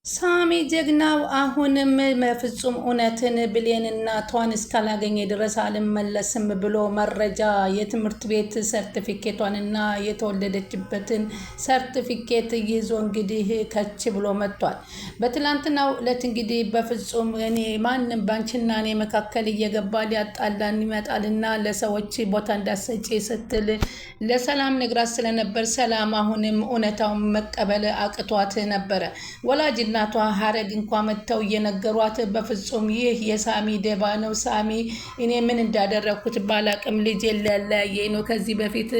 ሳሚ ጀግናው አሁንም በፍጹም እውነትን ብሌንና ቷን እስካላገኘ ድረስ አልመለስም ብሎ መረጃ የትምህርት ቤት ሰርቲፊኬቷንና የተወለደችበትን ሰርቲፊኬት ይዞ እንግዲህ ከች ብሎ መጥቷል። በትላንትናው ዕለት እንግዲህ በፍጹም እኔ ማንም ባንቺና እኔ መካከል እየገባ ሊያጣላን ይመጣልና ለሰዎች ቦታ እንዳሰጪ ስትል ለሰላም ነግራት ስለነበር ሰላም አሁንም እውነታውን መቀበል አቅቷት ነበረ። ወላጅ እናቷ ሀረግ እንኳ መጥተው እየነገሯት በፍጹም ይህ የሳሚ ደባ ነው። ሳሚ እኔ ምን እንዳደረግኩት ባላቅም ልጄ ሊያለያየኝ ነው። ከዚህ በፊት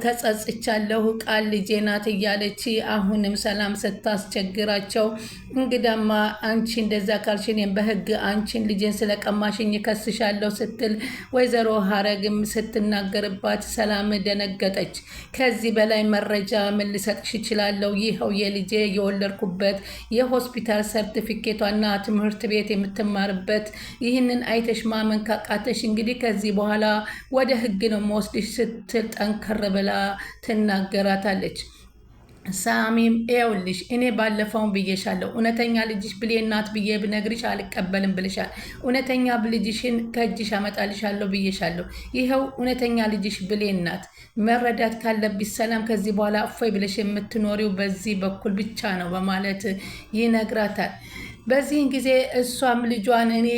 ተጸጽቻለሁ፣ ቃል ልጄ ናት እያለች አሁንም ሰላም ስታስቸግራቸው እንግዳማ አንቺ እንደዛ ካልሽ እኔም በህግ አንቺን ልጄን ስለቀማሽኝ ከስሻለሁ ስትል ወይዘሮ ሀረግም ስትናገርባት ሰላም ደነገጠች። ከዚህ በላይ መረጃ ምን ልሰጥሽ እችላለሁ? ይኸው የልጄ የወለድኩበት የሆስፒታል ሰርቲፊኬቷና ትምህርት ቤት የምትማርበት ይህንን አይተሽ ማመን ካቃተሽ እንግዲህ ከዚህ በኋላ ወደ ህግ ነው መወስድሽ ስትል ጠንከር ብላ ትናገራታለች። ሳሚም ይኸውልሽ እኔ ባለፈውን ብዬሻለሁ፣ እውነተኛ ልጅሽ ብሌን ናት ብዬ ብነግርሽ አልቀበልም ብልሻል። እውነተኛ ልጅሽን ከእጅሽ አመጣልሻለሁ ብዬሻለሁ። ይኸው እውነተኛ ልጅሽ ብሌን ናት። መረዳት ካለብሽ ሰላም ከዚህ በኋላ እፎይ ብለሽ የምትኖሪው በዚህ በኩል ብቻ ነው በማለት ይነግራታል። በዚህን ጊዜ እሷም ልጇን እኔ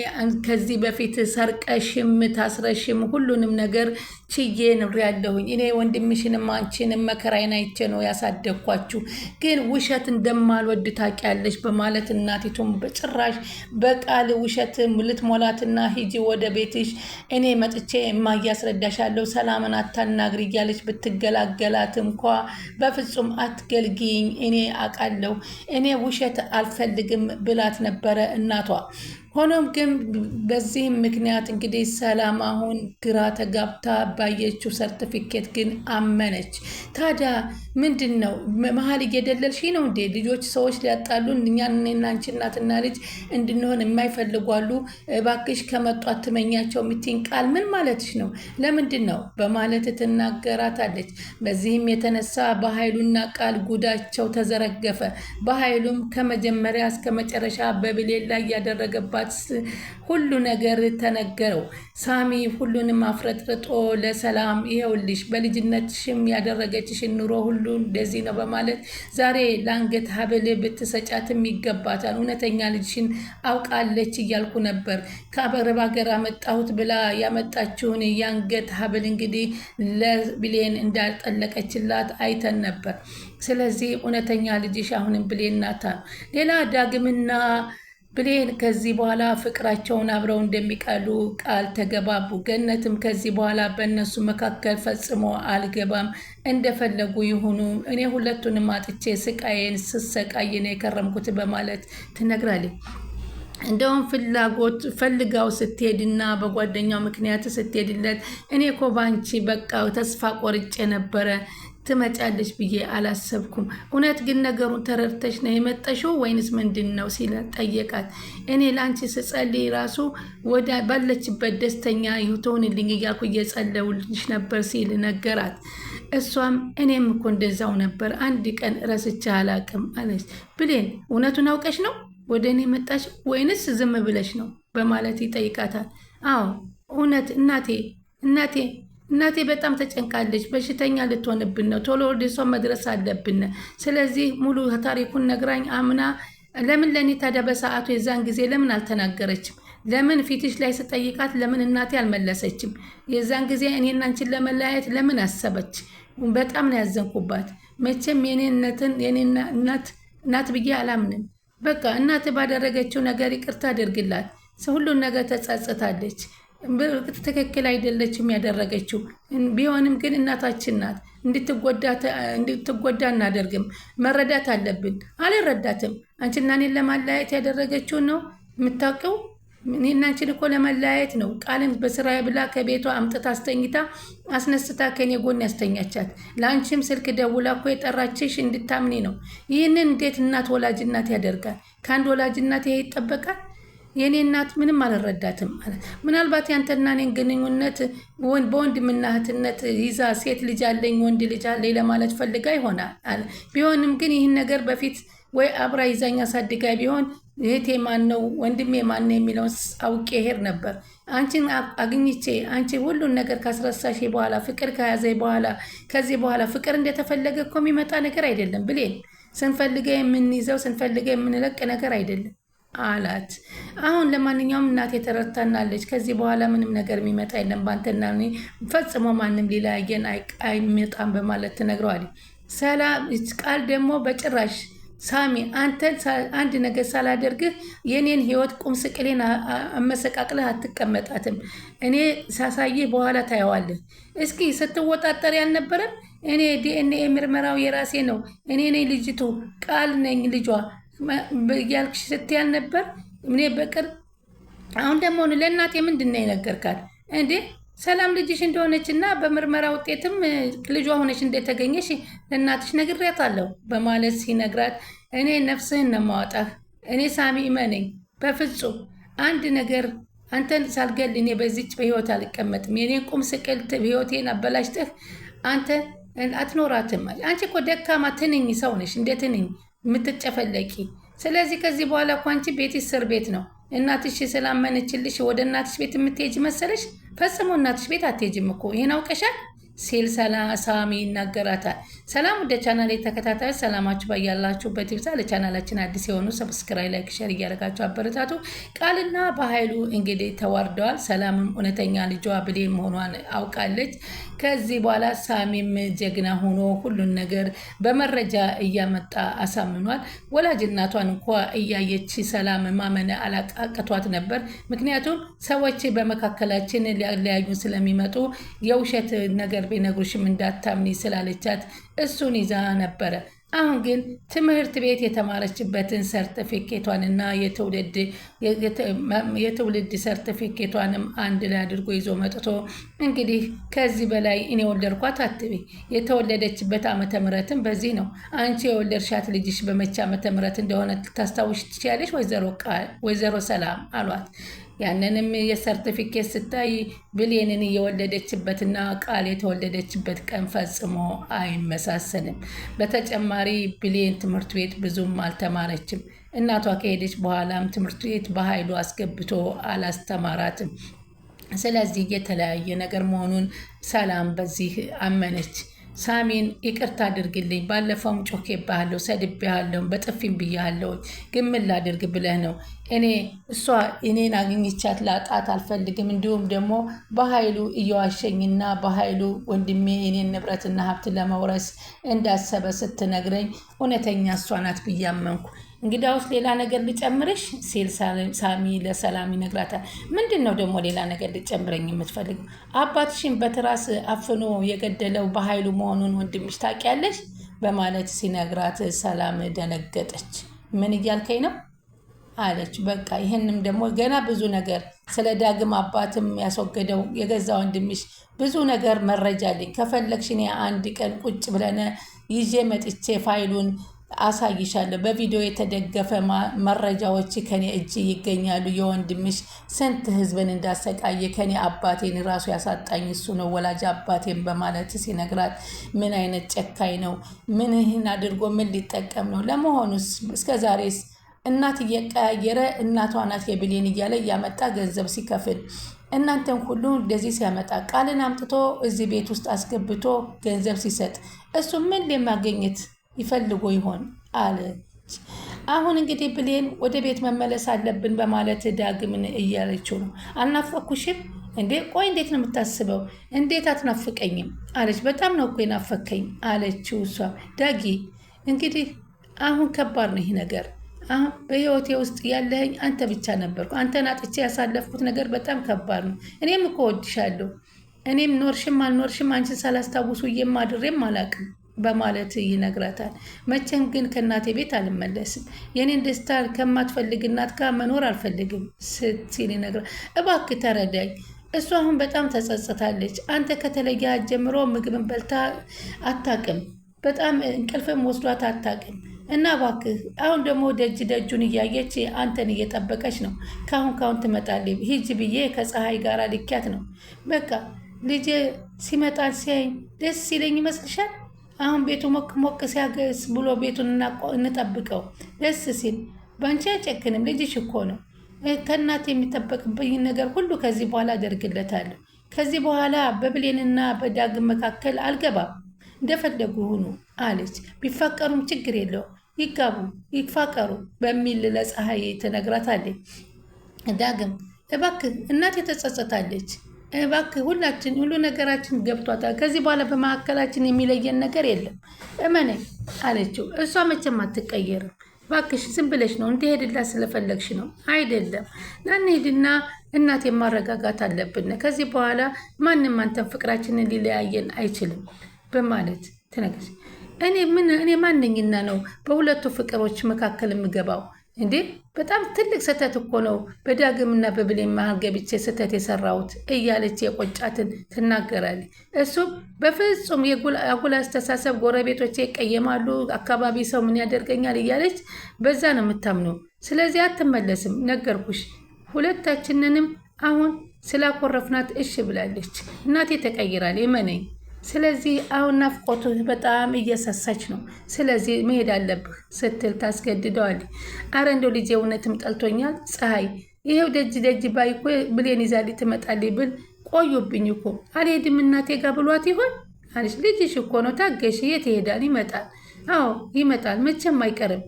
ከዚህ በፊት ሰርቀሽም ታስረሽም ሁሉንም ነገር ችዬ ያለሁኝ እኔ ወንድምሽንም አንቺንም መከራዬን አይቼ ነው ያሳደግኳችሁ፣ ግን ውሸት እንደማልወድ ታውቂያለሽ በማለት እናቲቱም በጭራሽ በቃል ውሸት ልትሞላትና ሂጂ ወደ ቤትሽ እኔ መጥቼ እማያስረዳሻለሁ ሰላምን አታናግሪ እያለች ብትገላገላት እንኳ በፍጹም አትገልጊኝ፣ እኔ አውቃለሁ፣ እኔ ውሸት አልፈልግም ብላት ነበረ እናቷ። ሆኖም ግን በዚህም ምክንያት እንግዲህ ሰላም አሁን ግራ ተጋብታ ባየችው ሰርቲፊኬት ግን አመነች። ታዲያ ምንድን ነው መሀል እየደለልሽ ነው እንዴ? ልጆች ሰዎች ሊያጣሉን እኛን እኔና አንቺ እናትና ልጅ እንድንሆን የማይፈልጓሉ፣ እባክሽ ከመጡ አትመኛቸው የምትይኝ ቃል ምን ማለትሽ ነው? ለምንድን ነው በማለት ትናገራታለች። በዚህም የተነሳ በኃይሉና ቃል ጉዳቸው ተዘረገፈ። በኃይሉም ከመጀመሪያ እስከ መጨረሻ በብሌን ላይ ያደረገባት ሁሉ ነገር ተነገረው። ሳሚ ሁሉንም አፍረጥርጦ ለሰላም ይኸውልሽ በልጅነትሽም ያደረገችሽን ኑሮ ሁሉ እንደዚህ ነው በማለት ዛሬ ለአንገት ሀብል ብትሰጫትም ይገባታል፣ እውነተኛ ልጅሽን አውቃለች እያልኩ ነበር። ከአረብ ሀገር አመጣሁት ብላ ያመጣችውን የአንገት ሀብል እንግዲህ ለብሌን እንዳልጠለቀችላት አይተን ነበር። ስለዚህ እውነተኛ ልጅሽ አሁንም ብሌን ናታ። ሌላ ዳግምና ብሌን ከዚህ በኋላ ፍቅራቸውን አብረው እንደሚቀሉ ቃል ተገባቡ። ገነትም ከዚህ በኋላ በእነሱ መካከል ፈጽሞ አልገባም፣ እንደፈለጉ ይሁኑ፣ እኔ ሁለቱንም አጥቼ ስቃዬን ስሰቃይ ነው የከረምኩት በማለት ትነግራለች። እንደውም ፈልጋው ስትሄድና በጓደኛው ምክንያት ስትሄድለት እኔ እኮ ባንቺ በቃ ተስፋ ቆርጬ ነበረ ትመጫለች ብዬ አላሰብኩም። እውነት ግን ነገሩን ተረድተሽ ነው የመጠሽው ወይንስ ምንድን ነው ሲል ጠየቃት። እኔ ለአንቺ ስጸልይ ራሱ ወደ ባለችበት ደስተኛ ትሆንልኝ እያልኩ እየጸለውልሽ ነበር ሲል ነገራት። እሷም እኔም እኮ እንደዛው ነበር፣ አንድ ቀን ረስቼ አላቅም አለች። ብሌን እውነቱን አውቀሽ ነው ወደ እኔ መጣሽ ወይንስ ዝም ብለሽ ነው በማለት ይጠይቃታል። አዎ እውነት እናቴ በጣም ተጨንቃለች፣ በሽተኛ ልትሆንብን ነው፣ ቶሎ ወደ እሷ መድረስ አለብን። ስለዚህ ሙሉ ታሪኩን ነግራኝ አምና ለምን ለእኔ ታዲያ በሰዓቱ የዛን ጊዜ ለምን አልተናገረችም? ለምን ፊትሽ ላይ ስጠይቃት ለምን እናቴ አልመለሰችም? የዛን ጊዜ እኔና አንቺን ለመለያየት ለምን አሰበች? በጣም ነው ያዘንኩባት። መቼም የኔ እናት ብዬ አላምንም። በቃ እናት ባደረገችው ነገር ይቅርታ አድርግላት። ሁሉን ነገር ተጸጽታለች። ትክክል አይደለችም ያደረገችው። ቢሆንም ግን እናታችን ናት። እንድትጎዳ እናደርግም። መረዳት አለብን። አልረዳትም። አንቺና እኔን ለማለያየት ያደረገችውን ነው የምታውቀው። እኔና አንቺን እኮ ለመለያየት ነው። ቃልን በስራ ብላ ከቤቷ አምጥታ አስተኝታ አስነስታ ከኔ ጎን ያስተኛቻት። ለአንቺም ስልክ ደውላ እኮ የጠራችሽ እንድታምኒ ነው። ይህንን እንዴት እናት ወላጅ እናት ያደርጋል? ከአንድ ወላጅ እናት ይሄ ይጠበቃል? የኔ እናት ምንም አልረዳትም ማለት ምናልባት ያንተና እኔን ግንኙነት በወንድምና እህትነት ይዛ ሴት ልጅ አለኝ ወንድ ልጅ አለኝ ለማለት ፈልጋ ይሆናል። ቢሆንም ግን ይህን ነገር በፊት ወይ አብራ ይዛኝ አሳድጋ ቢሆን እህቴ ማን ነው ወንድሜ ማን ነው የሚለውን አውቄ ሄድ ነበር። አንቺን አግኝቼ አንቺ ሁሉን ነገር ካስረሳሽ በኋላ ፍቅር ከያዘኝ በኋላ ከዚህ በኋላ ፍቅር እንደተፈለገ እኮ የሚመጣ ነገር አይደለም ብሌን። ስንፈልገ የምንይዘው ስንፈልገ የምንለቅ ነገር አይደለም አላት። አሁን ለማንኛውም እናቴ ተረድታናለች። ከዚህ በኋላ ምንም ነገር የሚመጣ የለም ባንተና እኔ ፈጽሞ ማንም ሊለያየን አይመጣም በማለት ትነግረዋለች። ሰላም ቃል ደግሞ በጭራሽ ሳሚ አንተን አንድ ነገር ሳላደርግህ የኔን ህይወት ቁም ስቅሌን አመሰቃቅለህ አትቀመጣትም። እኔ ሳሳይህ በኋላ ታየዋለህ። እስኪ ስትወጣጠር ያልነበረም እኔ ዲኤንኤ ምርመራው የራሴ ነው፣ እኔ ነኝ ልጅቱ፣ ቃል ነኝ ልጇ እያልክሽ ስትያል ነበር። እኔ በቅር አሁን ደግሞ ለእናቴ ምንድን ነው የነገርካት እንዴ? ሰላም ልጅሽ እንደሆነች እና በምርመራ ውጤትም ልጇ ሆነች እንደተገኘሽ ለእናትሽ ነግሬያታለሁ በማለት ሲነግራት፣ እኔ ነፍስህን ነው የማወጣህ። እኔ ሳሚ እመነኝ፣ በፍጹም አንድ ነገር አንተን ሳልገል እኔ በዚች በህይወት አልቀመጥም። የኔን ቁም ስቅል ህይወቴን አበላሽተህ አንተ አትኖራትም። አንቺ እኮ ደካማ ትንኝ ሰው ነሽ፣ እንደ ትንኝ የምትጨፈለቂ። ስለዚህ ከዚህ በኋላ እኮ አንቺ ቤት እስር ቤት ነው። እናትሽ ስላመነችልሽ ወደ እናትሽ ቤት የምትሄጅ መሰለሽ? ፈጽሞ እናትሽ ቤት አትሄጅም እኮ ይህን አውቀሻል ሲል ሳሚ ይናገራታል። ሰላም ወደ ቻናል ተከታታዮች ሰላማችሁ ባያላችሁበት ይብዛ። ለቻናላችን አዲስ የሆኑ ሰብስክራይብ፣ ላይክ፣ ሼር እያደረጋችሁ አበረታቱ። ቃልና በኃይሉ እንግዲህ ተዋርደዋል። ሰላምም እውነተኛ ልጇ ብሌን መሆኗን አውቃለች። ከዚህ በኋላ ሳሚም ጀግና ሆኖ ሁሉን ነገር በመረጃ እያመጣ አሳምኗል። ወላጅ እናቷን እንኳ እያየች ሰላም ማመን አላቃቅቷት ነበር። ምክንያቱም ሰዎች በመካከላችን ሊያለያዩን ስለሚመጡ የውሸት ነገር ቢነግሩሽም እንዳታምኒ ስላለቻት እሱን ይዛ ነበረ። አሁን ግን ትምህርት ቤት የተማረችበትን ሰርቲፊኬቷንና የትውልድ ሰርቲፊኬቷንም አንድ ላይ አድርጎ ይዞ መጥቶ እንግዲህ ከዚህ በላይ እኔ ወለድኳት አትቤ የተወለደችበት ዓመተ ምሕረትም በዚህ ነው። አንቺ የወለድሻት ልጅሽ በመቼ ዓመተ ምሕረት እንደሆነ ታስታውሽ ትችያለሽ ወይዘሮ ሰላም አሏት። ያንንም የሰርቲፊኬት ስታይ ብሌንን የወለደችበትና ቃል የተወለደችበት ቀን ፈጽሞ አይመሳሰልም። በተጨማሪ ብሌን ትምህርት ቤት ብዙም አልተማረችም። እናቷ ከሄደች በኋላም ትምህርት ቤት በኃይሉ አስገብቶ አላስተማራትም። ስለዚህ የተለያየ ነገር መሆኑን ሰላም በዚህ አመነች። ሳሚን ይቅርታ አድርግልኝ፣ ባለፈውም ጮኬብሃለሁ፣ ሰድቤሃለሁ፣ በጥፊም ብያለሁ፣ ግን ምን ላድርግ ብለህ ነው? እኔን አግኝቻት ላጣት አልፈልግም። እንዲሁም ደግሞ በኃይሉ እየዋሸኝና በኃይሉ ወንድሜ የኔን ንብረትና ሀብት ለመውረስ እንዳሰበ ስትነግረኝ እውነተኛ እሷ ናት ብያመንኩ። እንግዲያውስ ሌላ ነገር ልጨምርሽ ሲል ሳሚ ለሰላም ይነግራታል። ምንድን ነው ደግሞ ሌላ ነገር ልጨምረኝ የምትፈልገው? አባትሽን በትራስ አፍኖ የገደለው በኃይሉ መሆኑን ወንድምሽ ታውቂያለሽ በማለት ሲነግራት ሰላም ደነገጠች። ምን እያልከኝ ነው አለች። በቃ ይህንም ደግሞ ገና ብዙ ነገር ስለ ዳግም አባትም ያስወገደው የገዛ ወንድምሽ ብዙ ነገር መረጃ አለኝ። ከፈለግሽ እኔ አንድ ቀን ቁጭ ብለን ይዤ መጥቼ ፋይሉን አሳይሻለሁ። በቪዲዮ የተደገፈ መረጃዎች ከኔ እጅ ይገኛሉ። የወንድምሽ ስንት ህዝብን እንዳሰቃየ ከኔ አባቴን ራሱ ያሳጣኝ እሱ ነው፣ ወላጅ አባቴን በማለት ሲነግራት ምን አይነት ጨካኝ ነው? ምን ይህን አድርጎ ምን ሊጠቀም ነው? ለመሆኑስ እስከዛሬስ እናት እየቀያየረ እናቷ ናት የብሌን እያለ እያመጣ ገንዘብ ሲከፍል እናንተን ሁሉ እንደዚህ ሲያመጣ ቃልን አምጥቶ እዚህ ቤት ውስጥ አስገብቶ ገንዘብ ሲሰጥ እሱ ምን ለማግኘት ይፈልጎ ይሆን አለች። አሁን እንግዲህ ብሌን ወደ ቤት መመለስ አለብን በማለት ዳግምን እያለችው ነው። አልናፈኩሽም እንዴ? ቆይ እንዴት ነው የምታስበው? እንዴት አትናፍቀኝም አለች። በጣም ነው እኮ የናፈከኝ አለችው። እሷ ዳጊ እንግዲህ አሁን ከባድ ነው ይህ ነገር። አሁን በህይወቴ ውስጥ ያለኸኝ አንተ ብቻ ነበርኩ። አንተን አጥቼ ያሳለፍኩት ነገር በጣም ከባድ ነው። እኔም እኮ ወድሻለሁ። እኔም ኖርሽም አልኖርሽም አንቺን ሳላስታውሱ እየማድሬም አላቅም በማለት ይነግራታል። መቼም ግን ከእናቴ ቤት አልመለስም፣ የኔን ደስታ ከማትፈልግ እናት ጋር መኖር አልፈልግም ስትል ይነግራል። እባክህ ተረዳኝ። እሱ አሁን በጣም ተጸጽታለች። አንተ ከተለያት ጀምሮ ምግብን በልታ አታቅም፣ በጣም እንቅልፍም ወስዷት አታቅም እና እባክህ አሁን ደግሞ ደጅ ደጁን እያየች አንተን እየጠበቀች ነው። ካሁን ትመጣለች። ሂጅ ብዬ ከፀሐይ ጋር ልኪያት ነው። በቃ ልጄ ሲመጣ ሲያኝ ደስ ይለኝ ይመስልሻል? አሁን ቤቱ ሞቅ ሞቅ ሲያገስ ብሎ ቤቱን እንጠብቀው ደስ ሲል። በአንቺ አይጨክንም፣ ልጅሽ እኮ ነው። ከእናት የሚጠበቅብኝ ነገር ሁሉ ከዚህ በኋላ አደርግለታለሁ። ከዚህ በኋላ በብሌንና በዳግም መካከል አልገባም። እንደፈለጉ ሁኑ አለች። ቢፋቀሩም ችግር የለው፣ ይጋቡ ይፋቀሩ በሚል ለፀሐይ ትነግራታለች። ዳግም እባክህ እናቴ ተጸጸታለች፣ እባክህ ሁሉ ነገራችን ገብቷታል። ከዚህ በኋላ በመካከላችን የሚለየን ነገር የለም እመነኝ አለችው። እሷ መቼም አትቀየርም። እባክሽ ዝም ብለሽ ነው እንዲሄድላት ስለፈለግሽ ነው አይደለም? ናንሄድና እናቴ ማረጋጋት አለብን። ከዚህ በኋላ ማንም አንተን ፍቅራችንን ሊለያየን አይችልም በማለት ትነግረች። እኔ ማንኝና ነው በሁለቱ ፍቅሮች መካከል የምገባው እንዴ? በጣም ትልቅ ስህተት እኮ ነው በዳግምና በብሌን መሀል ገብቼ ስህተት የሰራሁት እያለች የቆጫትን ትናገራለች። እሱም በፍጹም የአጉል አስተሳሰብ፣ ጎረቤቶቼ ይቀየማሉ፣ አካባቢ ሰው ምን ያደርገኛል እያለች በዛ ነው የምታምነው። ስለዚህ አትመለስም፣ ነገርኩሽ። ሁለታችንንም አሁን ስላኮረፍናት እሺ ብላለች። እናቴ ተቀይራል እመነኝ። ስለዚህ አሁን ናፍቆቱ በጣም እየሰሳች ነው። ስለዚህ መሄድ አለብህ ስትል ታስገድደዋለች። አረ እንደው ልጄ እውነትም ጠልቶኛል ፀሐይ፣ ይሄው ደጅ ደጅ ባይ እኮ ብሌን ይዛልኝ ትመጣልኝ ብል ቆዩብኝ እኮ አልሄድም እናቴ ጋር ብሏት ይሆን አለች። ልጅሽ እኮ ነው ታገሽ፣ የት ይሄዳል? ይመጣል። አዎ ይመጣል፣ መቼም አይቀርም።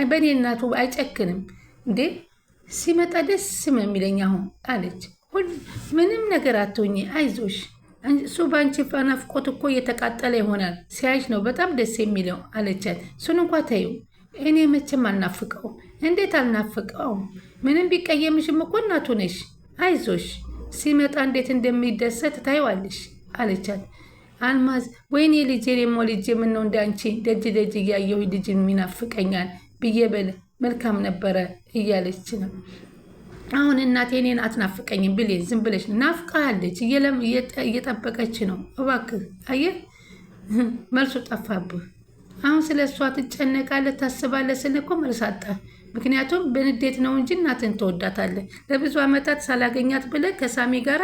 በእኔ እናቱ አይጨክንም እንዴ? ሲመጣ ደስ የሚለኝ አሁን አለች። ምንም ነገር አትሆኚ፣ አይዞሽ እሱ በአንቺ ናፍቆት እኮ እየተቃጠለ ይሆናል። ሲያይሽ ነው በጣም ደስ የሚለው አለቻት። እሱን እንኳ ተይው፣ እኔ መቼም አልናፍቀውም። እንዴት አልናፍቀውም? ምንም ቢቀየምሽም እኮ እናቱ ነሽ። አይዞሽ፣ ሲመጣ እንዴት እንደሚደሰት ታይዋለሽ አለቻት። አልማዝ ወይኔ ልጄ ሞ ልጄ ምነው እንዳንቺ ደጅ ደጅ እያየሁ ልጅ የሚናፍቀኛል ብዬ በል መልካም ነበረ እያለች ነው። አሁን እናቴ እኔን አትናፍቀኝም ብሌን፣ ዝም ብለሽ ናፍቃለች፣ እየጠበቀች ነው። እባክህ አየህ፣ መልሱ ጠፋብህ። አሁን ስለ እሷ ትጨነቃለህ፣ ታስባለህ ስል እኮ መልስ አጣህ። ምክንያቱም በንዴት ነው እንጂ እናትን ትወዳታለህ። ለብዙ ዓመታት ሳላገኛት ብለህ ከሳሚ ጋራ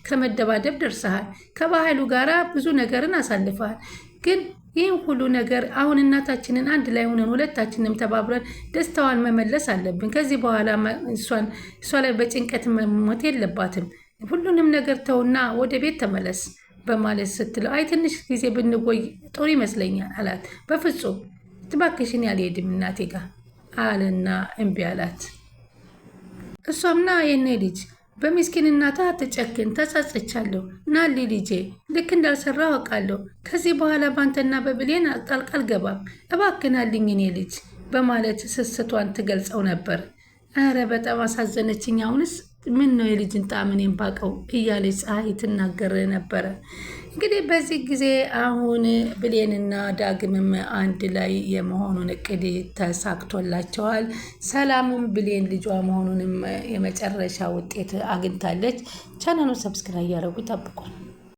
ከመደባደብ ደርሰሃል። ከባህሉ ጋራ ብዙ ነገርን አሳልፈሃል። ግን ይህን ሁሉ ነገር አሁን እናታችንን አንድ ላይ ሆነን ሁለታችንም ተባብረን ደስታዋን መመለስ አለብን። ከዚህ በኋላ እሷ ላይ በጭንቀት መሞት የለባትም። ሁሉንም ነገር ተውና ወደ ቤት ተመለስ በማለት ስትለው አይ ትንሽ ጊዜ ብንቆይ ጥሩ ይመስለኛል አላት። በፍጹም እባክሽን አልሄድም እናቴ ጋር አለና እምቢ አላት። እሷምና የኔ ልጅ በሚስኪን እናታ አትጨክን፣ ተጸጽቻለሁ። ናሊ ልጄ ልክ እንዳልሰራ አውቃለሁ። ከዚህ በኋላ ባንተና በብሌን ጣልቃ አልገባም፣ እባክናልኝ እኔ ልጅ በማለት ስስቷን ትገልጸው ነበር። አረ በጣም አሳዘነችኝ። አሁንስ ምን ነው የልጅን ጣዕም እኔም ባቀው እያለች ፀሐይ ትናገር ነበረ። እንግዲህ በዚህ ጊዜ አሁን ብሌንና ዳግምም አንድ ላይ የመሆኑን እቅድ ተሳክቶላቸዋል። ሰላምም ብሌን ልጇ መሆኑንም የመጨረሻ ውጤት አግኝታለች። ቻናሉን ሰብስክራይብ እያደረጉ ይጠብቋል።